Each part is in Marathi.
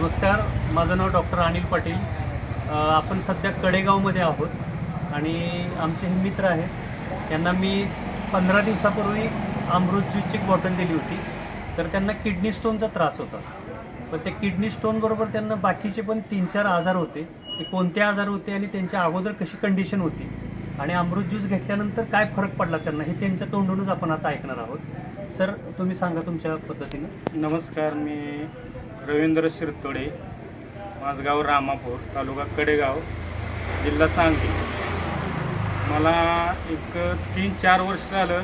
नमस्कार, माझं नाव डॉक्टर अनिल पाटील. आपण सध्या कडेगावमध्ये आहोत आणि आमचे हे मित्र आहेत. त्यांना मी 15 दिवसापूर्वी अमृत ज्यूसची एक बॉटल दिली होती. तर त्यांना किडनी स्टोनचा त्रास होता. पण ते किडनी स्टोनबरोबर त्यांना बाकीचे पण 3-4 आजार होते. ते कोणते आजार होते आणि त्यांच्या अगोदर कशी कंडिशन होती आणि अमृत ज्यूस घेतल्यानंतर काय फरक पडला त्यांना, हे त्यांच्या तोंडूनच आपण आता ऐकणार आहोत. सर, तुम्ही सांगा तुमच्या पद्धतीनं. नमस्कार, मी रवींद्र शिरतोडे, माझं गाव रामापूर, तालुका कडेगाव, जिल्हा सांगली. मला एक 3-4 वर्ष झालं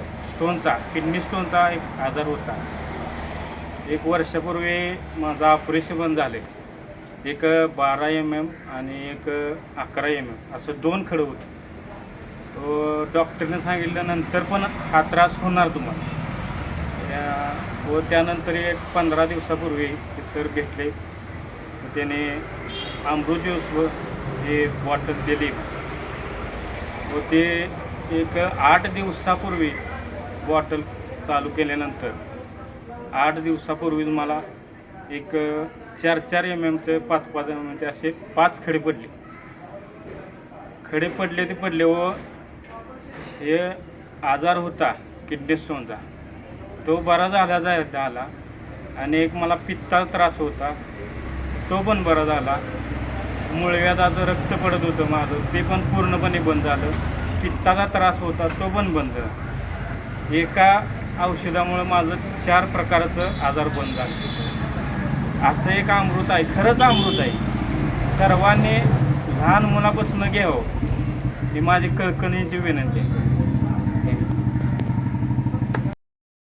किडनी स्टोनचा एक आजार होता. 1 वर्षापूर्वी माझं ऑपरेशन झाले. एक 12 mm आणि एक 11 mm असं 2 खडं होतं. तो डॉक्टरने सांगितल्यानंतर पण हा त्रास होणार तुम्हाला. व त्यानंतर एक 15 दिवसापूर्वी ते सर भेटले. त्याने अमृत ज्यूस व हे बॉटल दिली व ते एक 8 दिवसापूर्वी बॉटल चालू केल्यानंतर 8 दिवसापूर्वीच मला एक 4-4 mmचे 5-5 mmचे असे 5 खडे पडले व हे आजार होता किडनी स्टोनचा तो बरा झाला आणि एक मला पित्ताचा त्रास होता तो पण बरा झाला. मुळव्याधाचं रक्त पडत होतं माझं, ते पण पूर्णपणे बंद झालं. पित्ताचा त्रास होता तो पण बंद झाला. एका औषधामुळे माझं 4 प्रकारचं आजार बंद झालं. असं एक अमृत आहे, खरंच अमृत आहे. सर्वांनी लहान मुलापासून घ्यावं ही माझी कळकळीची विनंती आहे.